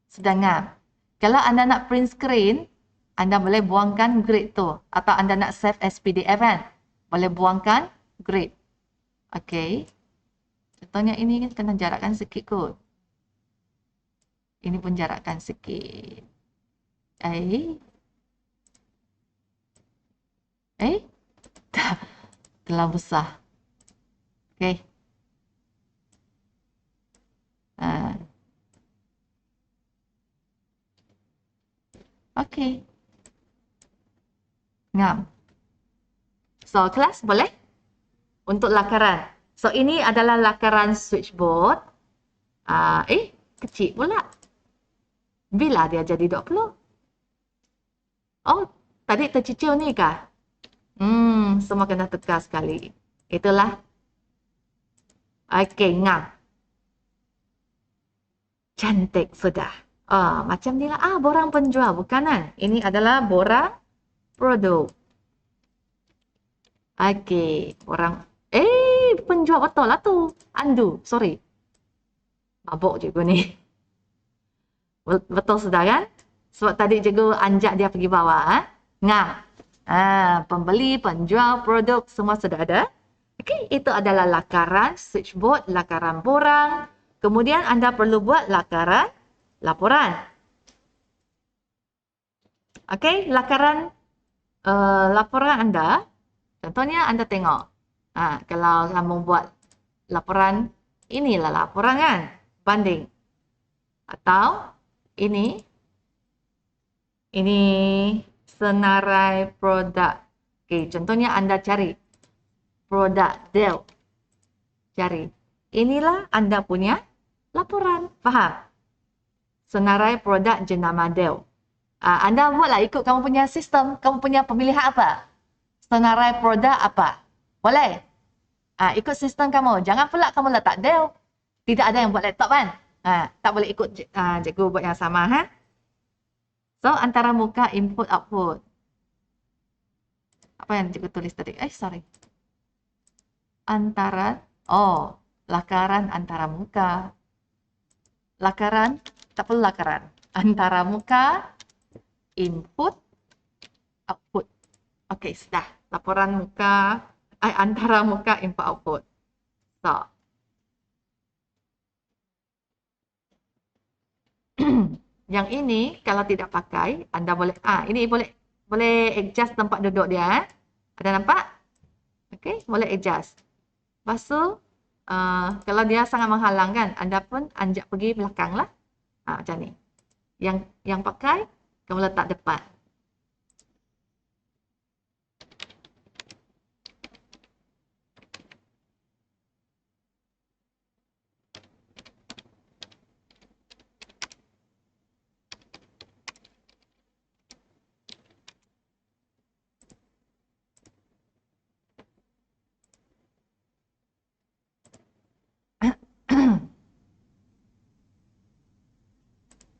Sedangkan, kalau anda nak print screen, anda boleh buangkan grid tu. Atau anda nak save as PDF kan? Boleh buangkan grid. Okey. Contohnya ini kena jarakkan sikit kot. Ini pun jarakkan sikit. Terlalu besar. Okey. Okey. Ngam. So, kelas boleh? Untuk lakaran. So, ini adalah lakaran switchboard. Kecil pula. Bila dia jadi 20? Oh, Tadi tercicil ni kah? Semua kena tukar sekali. Itulah. Okey, ngam. Cantik sudah. Macam ni lah. Borang penjual. Bukan kan? Ini adalah borang produk. Okey, borang. Penjual betul lah tu. Andu, sorry. Mabuk cikgu ni. Betul sudah kan? Sebab tadi cikgu anjak dia pergi bawah. Ngam. Pembeli, penjual, produk semua sudah ada. Okey, itu adalah lakaran switchboard, lakaran borang. Kemudian anda perlu buat lakaran laporan. Okey, lakaran laporan anda. Contohnya anda tengok. Kalau kamu buat laporan, inilah laporan kan? Banding. Atau ini senarai produk. Okey, contohnya anda cari produk Dell. Cari. Inilah anda punya laporan. Faham? Senarai produk jenama Dell. Anda buatlah ikut kamu punya sistem. Kamu punya pemilihan apa? Senarai produk apa? Boleh? Ikut sistem kamu. Jangan pula kamu letak Dell. Tidak ada yang buat laptop kan? Tak boleh ikut cikgu buat yang sama. So, antara muka input output. Apa yang cikgu tulis tadi? Sorry. Lakaran antara muka. Lakaran, tak perlu lakaran. Antara muka, input, output. Okey, sudah. Laporan muka, antara muka, input, output. So. Yang ini, kalau tidak pakai, anda boleh, ini boleh adjust tempat duduk dia. Ada nampak? Okey, boleh adjust. Lepas tu, kalau dia sangat menghalang kan, anda pun anjak pergi belakang lah. Macam ni. Yang pakai, kamu letak depan.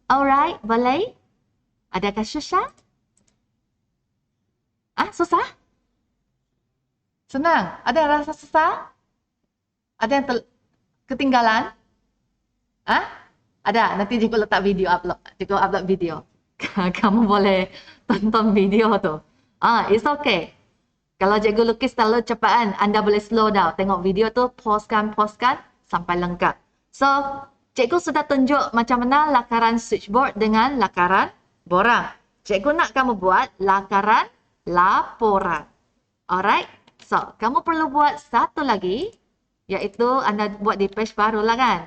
Alright, boleh? Adakah susah? Susah? Senang. Ada yang rasa susah? Ada yang ketinggalan? Ada. Nanti cikgu letak video upload. Cikgu upload video. Kamu boleh tonton video tu. It's okay. Kalau cikgu lukis terlalu cepat, anda boleh slow down. Tengok video tu, pause-kan sampai lengkap. So, cikgu sudah tunjuk macam mana lakaran switchboard dengan lakaran borang. Cikgu nak kamu buat lakaran laporan. Alright? So, kamu perlu buat satu lagi, iaitu anda buat di page baru lah kan?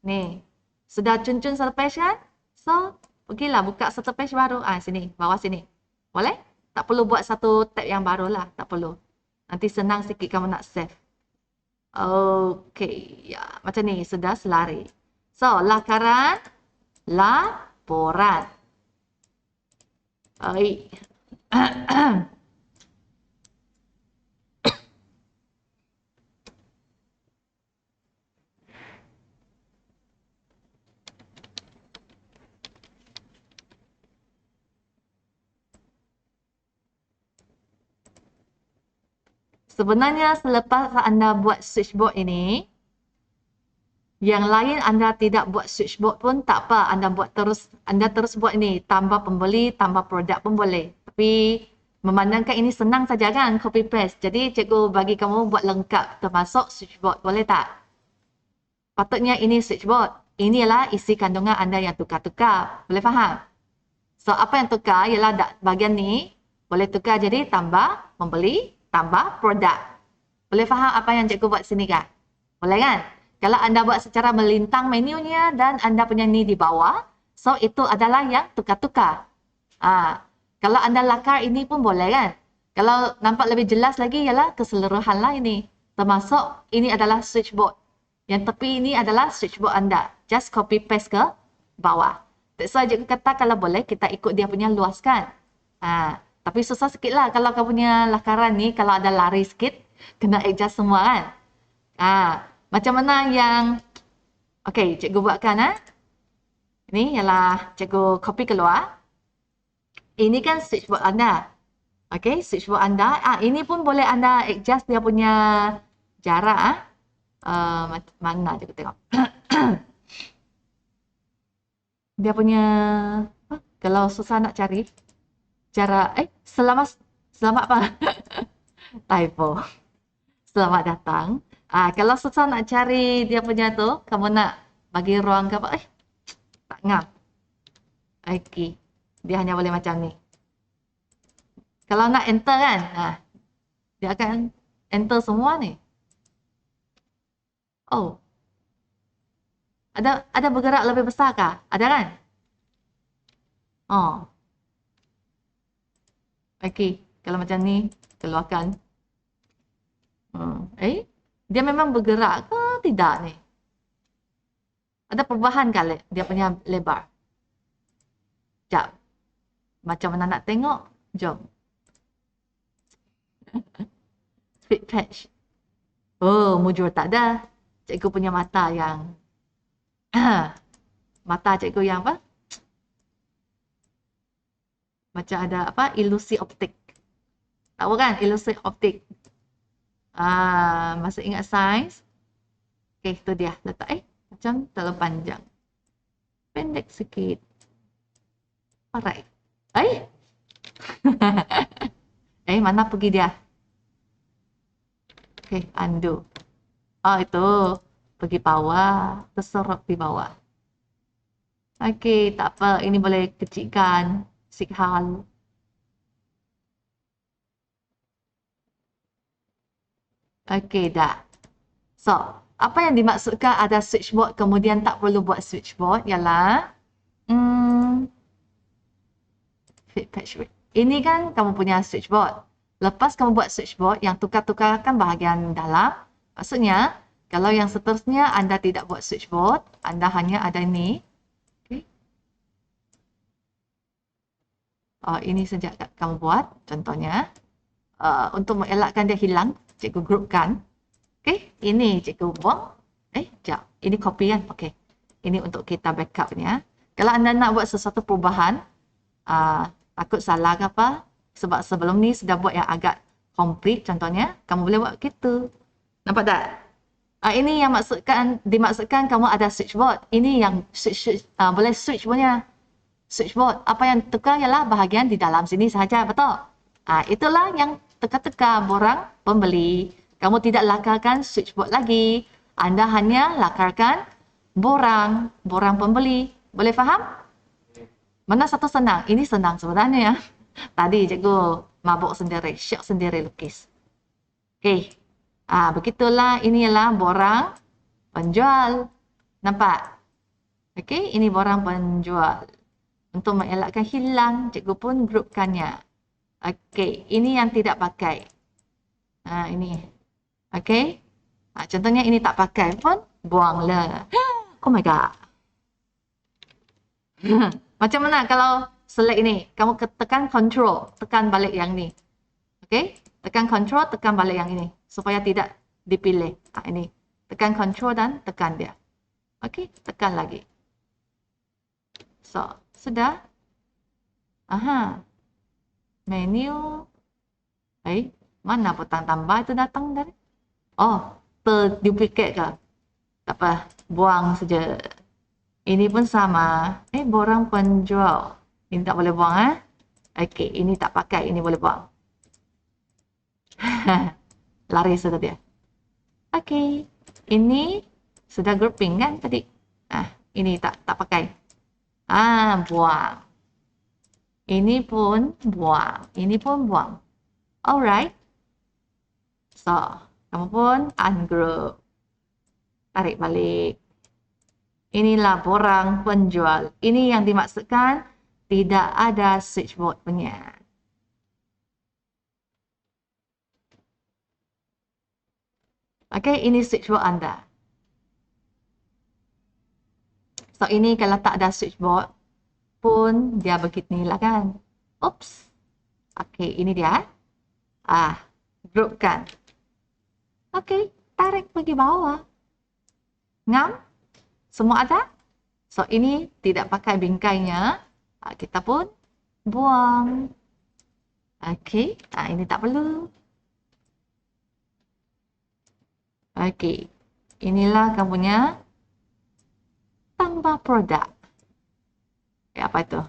Ni. Sudah cun-cun satu page kan? So, pergilah buka satu page baru. Sini, bawah sini. Boleh? Tak perlu buat satu tab yang baru lah. Tak perlu. Nanti senang sikit kamu nak save. Okey. Ya, macam ni. Sudah selari. So, lakaran laporan. Sebenarnya selepas anda buat switchboard ini, yang lain anda tidak buat switchboard pun tak apa. Anda terus buat ini. Tambah pembeli, tambah produk pun boleh. Tapi memandangkan ini senang saja kan, copy paste. Jadi cikgu bagi kamu buat lengkap termasuk switchboard. Boleh tak? Patutnya ini switchboard. Inilah isi kandungan anda yang tukar-tukar. Boleh faham? So, apa yang tukar ialah bahagian ni. Boleh tukar jadi tambah membeli, tambah produk. Boleh faham apa yang cikgu buat sini kan? Boleh kan? Kalau anda buat secara melintang menunya dan anda punya ni di bawah, so itu adalah yang tukar-tukar. Kalau anda lakar ini pun boleh kan? Kalau nampak lebih jelas lagi ialah keseluruhan lah ini. Termasuk ini adalah switchboard. Yang tepi ini adalah switchboard anda. Just copy paste ke bawah. That's why cikgu kata kalau boleh kita ikut dia punya luas kan? Tapi susah sikit lah kalau kau punya lakaran ni, kalau ada lari sikit, kena adjust semua kan. Macam mana yang, okey, cikgu buatkan Ini ialah cikgu copy keluar. Ini kan switchboard anda. Okey, switchboard anda. Ini pun boleh anda adjust dia punya jarak. Mana cikgu tengok. Dia punya, kalau susah nak cari, selamat apa? Typo. Selamat datang. Kalau susah nak cari dia punya tu, kamu nak bagi ruang ke apa? Tak ngam. Okey. Dia hanya boleh macam ni. Kalau nak enter kan, dia akan enter semua ni. Oh. Ada bergerak lebih besar kah? Ada kan? Oh. Okey. Kalau macam ni, keluarkan. Dia memang bergerak ke tidak ni? Ada perubahan kali dia punya lebar. Sekejap. Macam mana nak tengok? Jom. Speed patch. Oh, mujur tak ada. Cikgu punya mata yang mata cikgu yang apa? Macam ada apa? Ilusi optik. Tahu kan? Ilusi optik. Masih ingat sains? Okey, itu dia. Letak macam terlalu panjang. Pendek sikit. Alright. Mana pergi dia? Okey, undo. Itu. Pergi bawah. Terserap di bawah. Okey, tak apa. Ini boleh kecilkan. Sikhal. Okey, dah. So, apa yang dimaksudkan ada switchboard kemudian tak perlu buat switchboard ialah fit patch. Ini kan kamu punya switchboard. Lepas kamu buat switchboard yang tukar-tukarkan bahagian dalam, maksudnya kalau yang seterusnya anda tidak buat switchboard, anda hanya ada ini. Okay. Ini saja kamu buat, contohnya. Untuk mengelakkan dia hilang, cikgu grupkan. Okey, ini cikgu buang. Sekejap. Ini copy kan? Okey. Ini untuk kita backupnya. Kalau anda nak buat sesuatu perubahan, takut salah ke apa, sebab sebelum ni sudah buat yang agak complete, contohnya, kamu boleh buat gitu. Nampak tak? Ini yang dimaksudkan kamu ada switchboard. Ini yang boleh switch punya switchboard. Apa yang tukar ialah bahagian di dalam sini sahaja, betul? Itulah yang teka-teka borang pembeli. Kamu tidak lakarkan switchboard lagi. Anda hanya lakarkan borang pembeli. Boleh faham? Mana satu senang? Ini senang sebenarnya ya. Tadi cikgu mabuk sendiri, syok sendiri lukis. Okey. Begitulah, ini ialah borang penjual. Nampak? Okey, ini borang penjual. Untuk mengelakkan hilang, cikgu pun grupkannya. Okey, ini yang tidak pakai. Ini. Okey. Contohnya ini tak pakai pun, buanglah. Oh my god. Macam mana kalau select ini? Kamu tekan control, tekan balik yang ni. Okey? Tekan control, tekan balik yang ini. Supaya tidak dipilih. Ini. Tekan control dan tekan dia. Okey? Tekan lagi. So, sudah. Menu. Mana butang tambah itu datang dari? Terduplikat ke? Tak apa. Buang saja. Ini pun sama. Borang penjual. Ini tak boleh buang Okey, ini tak pakai, ini boleh buang. Lari sudah dia. Okey. Ini sudah grouping kan tadi? Ini tak pakai. Buang. Ini pun buang. Ini pun buang. Alright. So, kamu pun ungroup. Tarik balik. Inilah borang penjual. Ini yang dimaksudkan tidak ada switchboard punya. Okey, ini switchboard anda. So, ini kalau tak ada switchboard pun dia beginilah kan. Oops. Okey, ini dia. Grupkan. Okey, tarik pergi bawah. Ngam? Semua ada? So, ini tidak pakai bingkainya. Kita pun buang. Okey, ini tak perlu. Okey, inilah kamu punya tambah produk. Apa itu?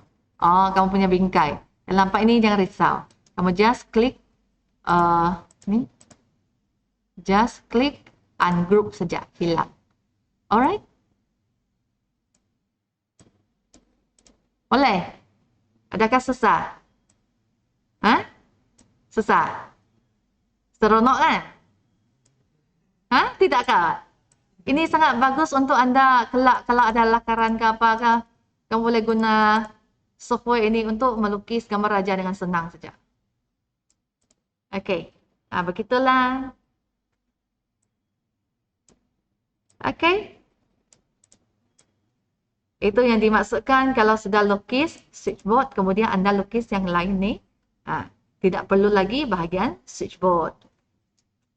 Oh, kamu punya bingkai. Yang nampak ini jangan risau. Kamu just klik ni. Just klik ungroup saja, hilang. Alright? Boleh? Adakah susah? Ha? Susah? Seronok kan? Ha? Tidakkah? Ini sangat bagus untuk anda kelak kalau ada lakaran ke apa ke. Kamu boleh guna software ini untuk melukis gambar raja dengan senang saja. Okey. Begitulah. Okey. Itu yang dimaksudkan kalau sudah lukis switchboard, kemudian anda lukis yang lain ni. Tidak perlu lagi bahagian switchboard.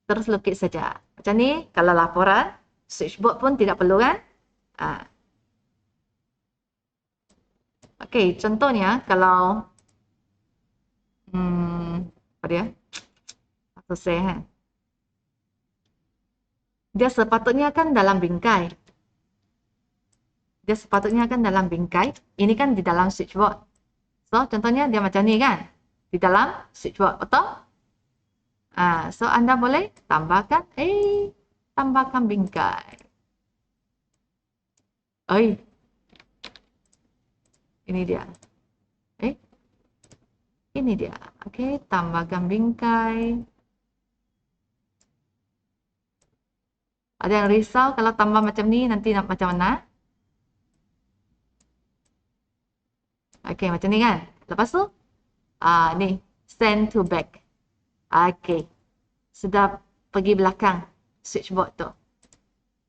Terus lukis saja. Macam ni, kalau laporan, switchboard pun tidak perlu kan? Okey, contohnya kalau apa dia? Susah kan? Dia sepatutnya kan dalam bingkai. Ini kan di dalam switchboard. So, contohnya dia macam ni kan? Di dalam switchboard, betul? So, anda boleh tambahkan bingkai. Ini dia. Ini dia. Okey, tambahkan bingkai. Ada yang risau kalau tambah macam ni nanti nak macam mana? Okey, macam ni kan? Lepas tu, ni, send to back. Okey. Sudah pergi belakang switchboard tu.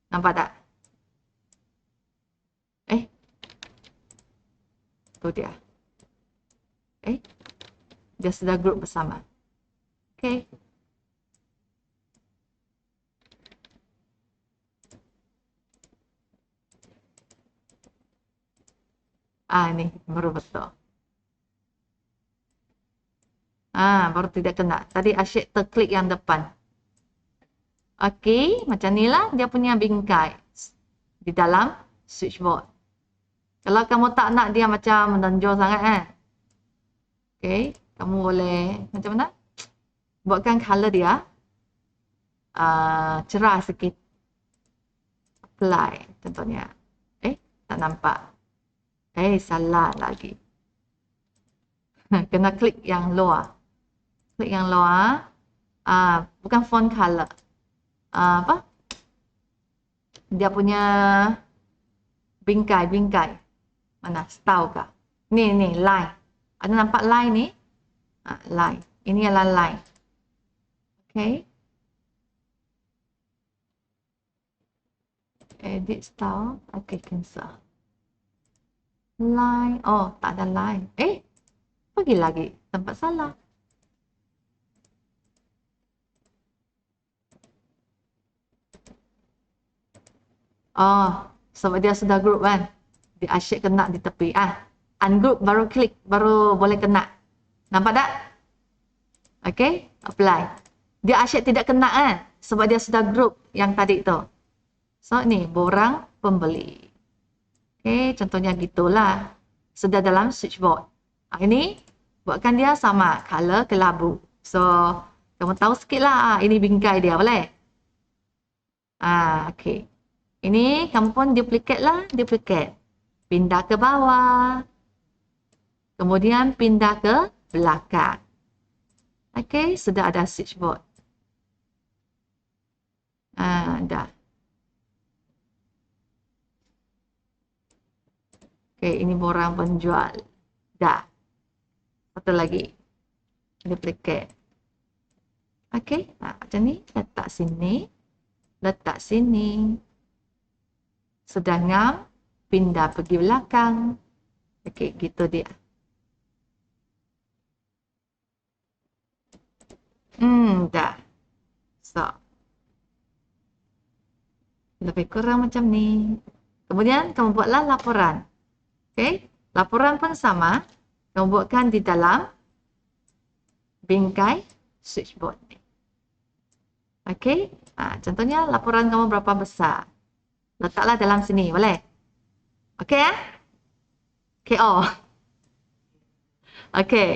Nampak tak? Tu dia. Dia sudah group bersama. Okey. Ni baru betul. Baru tidak kena. Tadi asyik terklik yang depan. Okey, macam inilah dia punya bingkai di dalam switchboard. Kalau kamu tak nak dia macam menonjol sangat kan. Okey, kamu boleh macam mana? Buatkan color dia cerah sikit. Apply contohnya. Tak nampak. Salah lagi. Kena klik yang luar. Klik yang luar. Bukan font color. Apa? Dia punya bingkai. Mana? Style kah? Ni, line. Ada nampak line ni? Line. Ini adalah line. Okay. Edit style. Okay, cancel. Line. Oh, tak ada line. Pergi lagi. Tempat salah. Sebab dia sudah group kan? Dia asyik kena di tepi. Ungroup baru klik, baru boleh kena. Nampak tak? Okay, apply. Dia asyik tidak kena kan? Sebab dia sudah group yang tadi tu. So, ni, borang pembeli. Okay, contohnya gitulah. Sudah dalam switchboard. Ini, buatkan dia sama. Color kelabu. So, kamu tahu sikit lah. Ini bingkai dia, boleh? Okay. Ini kamu pun duplicate lah, duplicate. Pindah ke bawah. Kemudian pindah ke belakang. Okey, sudah ada switchboard. Dah. Okey, ini borang penjual. Dah. Satu lagi. Duplicate. Okey, macam ni. Letak sini. Letak sini. Sudah ngam, pindah pergi belakang. Okey, gitu dia. Dah. So, lebih kurang macam ni. Kemudian kamu buatlah laporan. Okey, laporan pun sama. Kamu buatkan di dalam bingkai switchboard ni. Okey, contohnya laporan kamu berapa besar. Letaklah dalam sini, boleh? Okey ya? KO. Okey.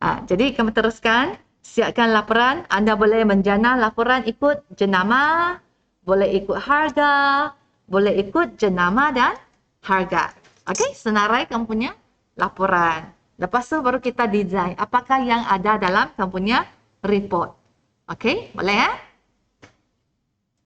Jadi kamu teruskan. Siapkan laporan. Anda boleh menjana laporan ikut jenama, boleh ikut harga, boleh ikut jenama dan harga. Okey, senarai kamu punya laporan. Lepas tu baru kita design apakah yang ada dalam kamu punya report. Okey, boleh ya?